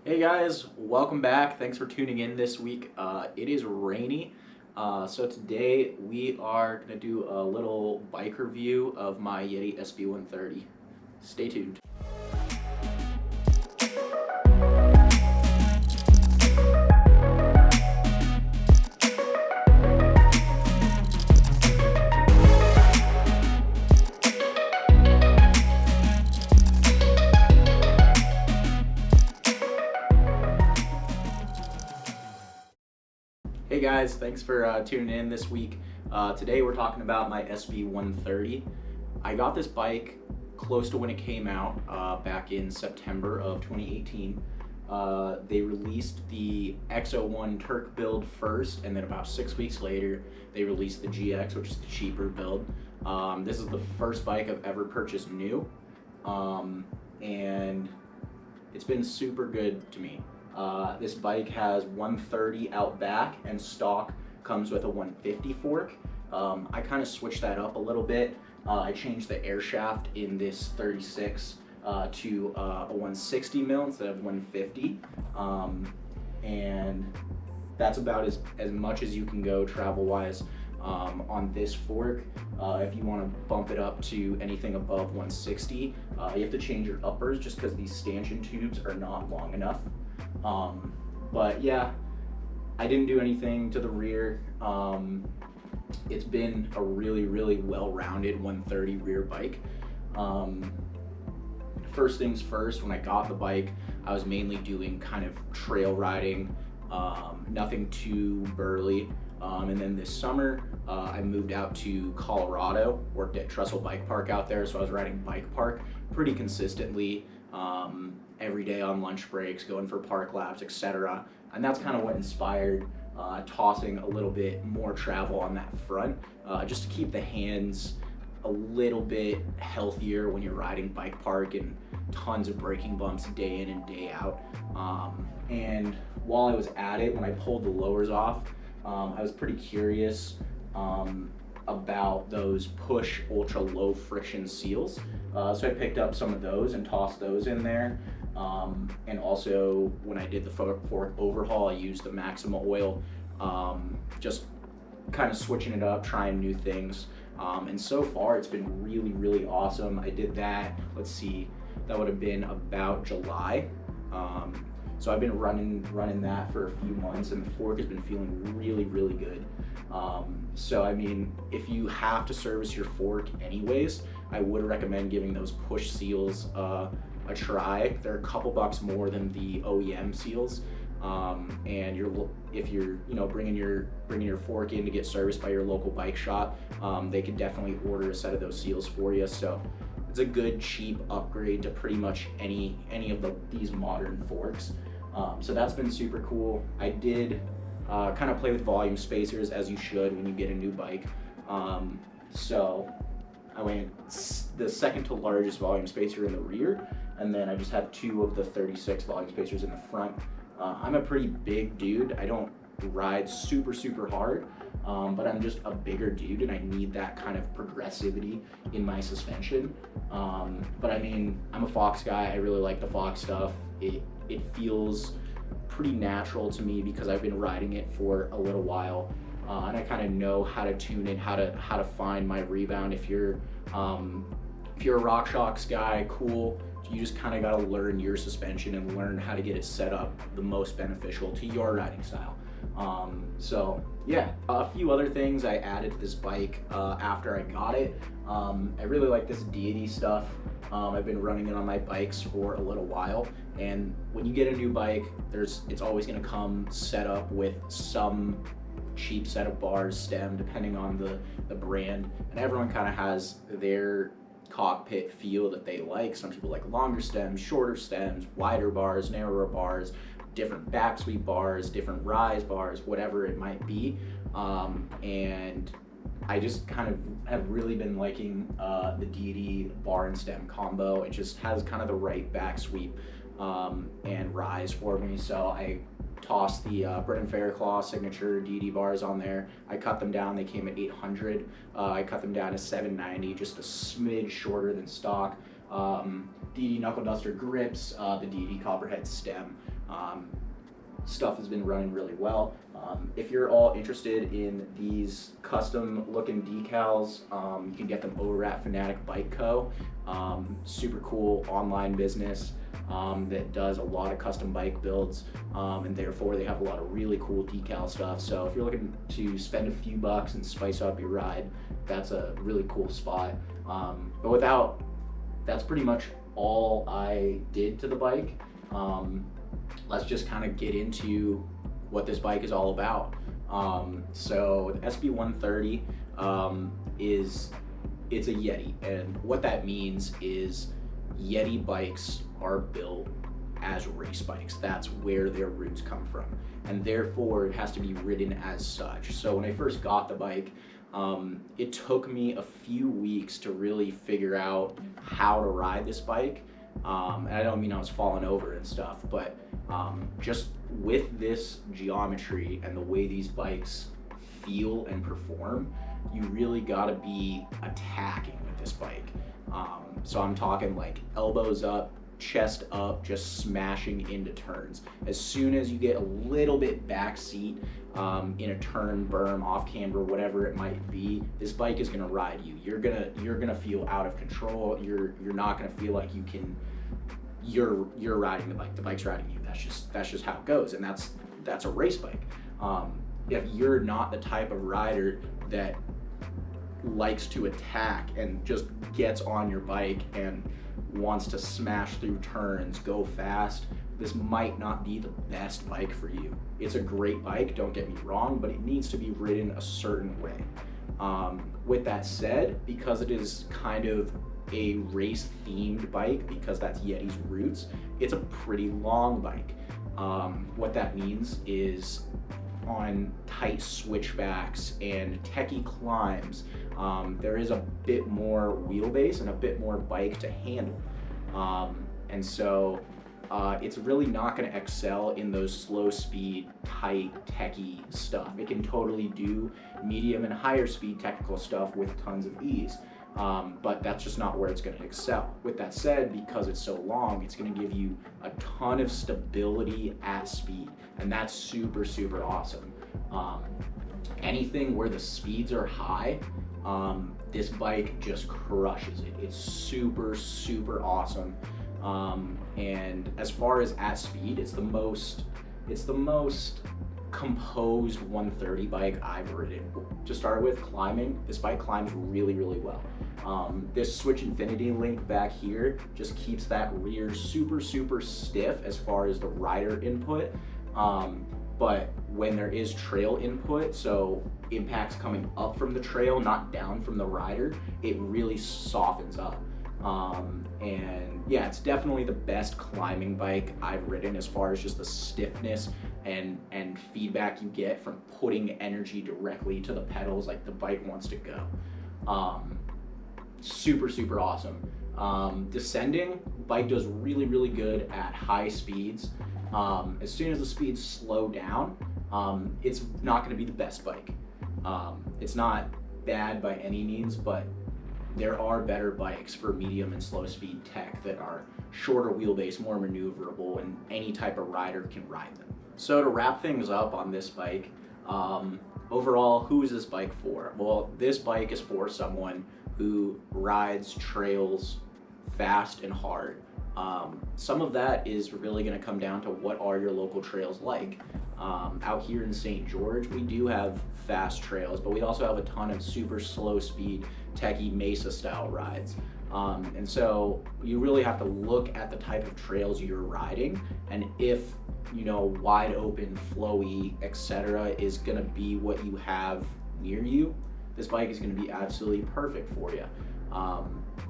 Hey guys, welcome back. Thanks for tuning in this week. It is rainy, so today we are going to do a little bike review of my Yeti SB130. Stay tuned. Hey guys, thanks for tuning in this week. Today we're talking about my SB130. I got this bike close to when it came out back in September of 2018. They released the X01 Turk build first, and then about 6 weeks later, they released the GX, which is the cheaper build. This is the first bike I've ever purchased new, and it's been super good to me. This bike has 130 out back, and stock comes with a 150 fork. I kind of switched that up a little bit. I changed the airshaft in this 36 to a 160 mil instead of 150, and that's about as much as you can go travel wise on this fork. If you want to bump it up to anything above 160, you have to change your uppers just because these stanchion tubes are not long enough. But yeah, I didn't do anything to the rear. It's been a really well-rounded 130 rear bike. First things first, when I got the bike, I was mainly doing kind of trail riding, nothing too burly. And then this summer, I moved out to Colorado, worked at Trestle Bike Park out there, so I was riding bike park pretty consistently, every day on lunch breaks, going for park laps, etc. And that's kind of what inspired tossing a little bit more travel on that front, just to keep the hands a little bit healthier when you're riding bike park and tons of braking bumps day in and day out. And while I was at it, when I pulled the lowers off, I was pretty curious about those push ultra low friction seals. So I picked up some of those and tossed those in there. And also when I did the fork overhaul, I used the Maxima oil, just kind of switching it up, trying new things. And so far it's been really awesome. I did that, let's see, that would have been about July. So I've been running that for a few months, and the fork has been feeling really good. So I mean, if you have to service your fork anyways, I would recommend giving those push seals a try. They're a couple bucks more than the OEM seals, and if you're bringing your fork in to get serviced by your local bike shop, they could definitely order a set of those seals for you. So it's a good cheap upgrade to pretty much any of these modern forks. So that's been super cool. I did kind of play with volume spacers, as you should when you get a new bike. So I went the second to largest volume spacer in the rear, and then I just have two of the 36 volume spacers in the front. I'm a pretty big dude. I don't ride super hard, but I'm just a bigger dude, and I need that kind of progressivity in my suspension. But I mean, I'm a Fox guy. I really like the Fox stuff. It feels pretty natural to me because I've been riding it for a little while, and I kind of know how to tune it, how to find my rebound. If you're a RockShox guy, cool. You just kind of got to learn your suspension and learn how to get it set up the most beneficial to your riding style. So yeah, a few other things I added to this bike after I got it. I really like this Deity stuff. I've been running it on my bikes for a little while, and when you get a new bike, it's always going to come set up with some cheap set of bars, stem, depending on the brand, and everyone kind of has their cockpit feel that they like. Some people like longer stems, shorter stems, wider bars, narrower bars, different back sweep bars, different rise bars, whatever it might be. And I just kind of have really been liking the Deity bar and stem combo. It just has kind of the right back sweep and rise for me. So I tossed the Brennan Fairclaw signature Deity bars on there. I cut them down. They came at 800. I cut them down to 790, just a smidge shorter than stock. Deity Knuckle Duster grips, the Deity Copperhead stem. Stuff has been running really well. If you're all interested in these custom looking decals, you can get them over at Fanatic Bike Co. Super cool online business that does a lot of custom bike builds, and therefore they have a lot of really cool decal stuff. So if you're looking to spend a few bucks and spice up your ride, that's a really cool spot. But that's pretty much all I did to the bike. Let's just kind of get into what this bike is all about. So the SB130 it's a Yeti, and what that means is Yeti bikes are built as race bikes. That's where their roots come from, and therefore it has to be ridden as such. So when I first got the bike, it took me a few weeks to really figure out how to ride this bike. And I don't mean I was falling over and stuff, but just with this geometry and the way these bikes feel and perform, you really gotta be attacking with this bike. So I'm talking like elbows up, chest up, just smashing into turns. As soon as you get a little bit back seat in a turn, berm, off camber, whatever it might be, this bike is gonna ride you. You're gonna feel out of control. You're not gonna feel like you can. You're riding the bike. The bike's riding you. That's just how it goes, and that's a race bike. If you're not the type of rider that likes to attack and just gets on your bike and wants to smash through turns, go fast, this might not be the best bike for you. It's a great bike, don't get me wrong, but it needs to be ridden a certain way. With that said, because it is kind of a race themed bike, because that's Yeti's roots, it's a pretty long bike. What that means is on tight switchbacks and techie climbs, there is a bit more wheelbase and a bit more bike to handle. And so it's really not going to excel in those slow speed, tight, techie stuff. It can totally do medium and higher speed technical stuff with tons of ease. But that's just not where it's going to excel. With that said, because it's so long, it's going to give you a ton of stability at speed, and that's super, super awesome. Anything where the speeds are high, this bike just crushes it. It's super, super awesome. And as far as at speed, it's the most composed 130 bike I've ridden. To start with, climbing, this bike climbs really, really well. This Switch Infinity link back here just keeps that rear super, super stiff as far as the rider input. But when there is trail input, so impacts coming up from the trail, not down from the rider, it really softens up. And yeah, it's definitely the best climbing bike I've ridden as far as just the stiffness and feedback you get from putting energy directly to the pedals like the bike wants to go. Super, super awesome. Descending, bike does really, really good at high speeds. As soon as the speeds slow down, it's not gonna be the best bike. It's not bad by any means, but there are better bikes for medium and slow speed tech that are shorter wheelbase, more maneuverable, and any type of rider can ride them. So to wrap things up on this bike, overall, who is this bike for? Well, this bike is for someone who rides trails fast and hard. Some of that is really going to come down to what are your local trails like. Out here in St. George, we do have fast trails, but we also have a ton of super slow speed, techie mesa style rides. And so you really have to look at the type of trails you're riding, and if, you know, wide open, flowy, etc. is going to be what you have near you, this bike is going to be absolutely perfect for you.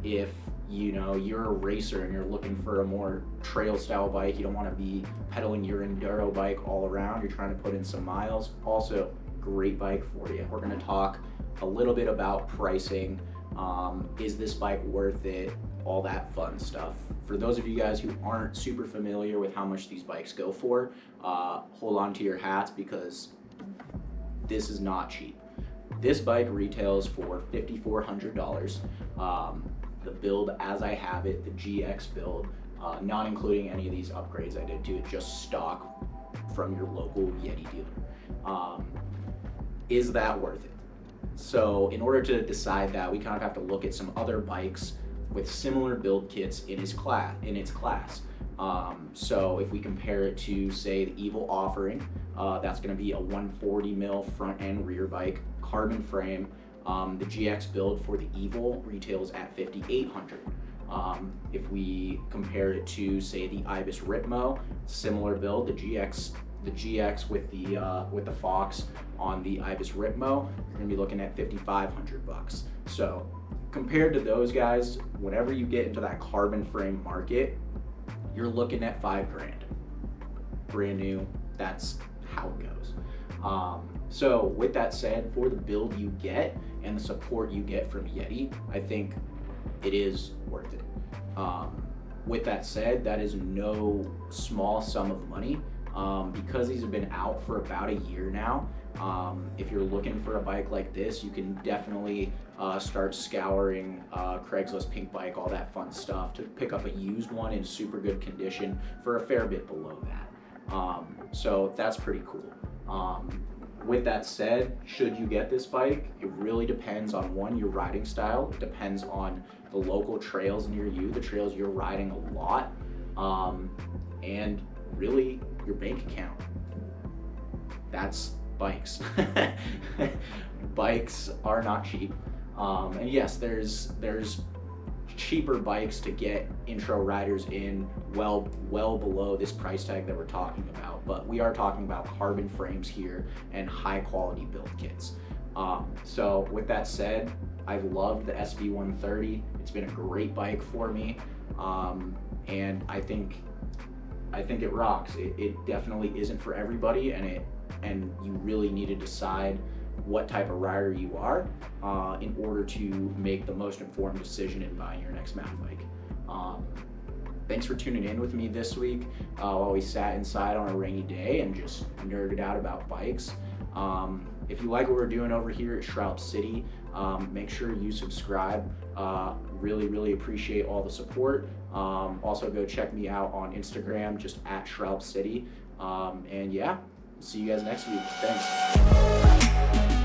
If you know you're a racer and you're looking for a more trail style bike, you don't want to be pedaling your enduro bike all around, you're trying to put in some miles, also great bike for you. We're going to talk a little bit about pricing. Is this bike worth it? All that fun stuff. For those of you guys who aren't super familiar with how much these bikes go for, hold on to your hats because this is not cheap. This bike retails for $5,400. The build as I have it, the GX build, not including any of these upgrades I did to it, just stock from your local Yeti dealer. Is that worth it? So in order to decide that, we kind of have to look at some other bikes with similar build kits in its class. So if we compare it to, say, the Evil Offering, that's going to be a 140 mil front and rear bike, carbon frame. The GX build for the Evil retails at $5,800. If we compare it to, say, the Ibis Ritmo, similar build, the GX with the Fox on the Ibis Ritmo, you're gonna be looking at $5,500. So compared to those guys, whenever you get into that carbon frame market, you're looking at $5,000. Brand new, that's how it goes. So with that said, for the build you get and the support you get from Yeti, I think it is worth it. With that said, that is no small sum of money. Because these have been out for about a year now, if you're looking for a bike like this, you can definitely start scouring Craigslist, Pink Bike, all that fun stuff to pick up a used one in super good condition for a fair bit below that. So that's pretty cool. With that said, should you get this bike, it really depends on, one, your riding style. It depends on the local trails near you, the trails you're riding a lot, and really your bank account. That's bikes. Bikes are not cheap. And yes, there's cheaper bikes to get intro riders in well below this price tag that we're talking about, but we are talking about carbon frames here and high quality build kits. So with that said, I've loved the SB130. It's been a great bike for me, and I think it rocks. It definitely isn't for everybody, and you really need to decide what type of rider you are in order to make the most informed decision in buying your next mountain bike. Thanks for tuning in with me this week while we sat inside on a rainy day and just nerded out about bikes. If you like what we're doing over here at Shroud City, make sure you subscribe. Really appreciate all the support. Also go check me out on Instagram, just at Shroud City. And yeah, see you guys next week. Thanks.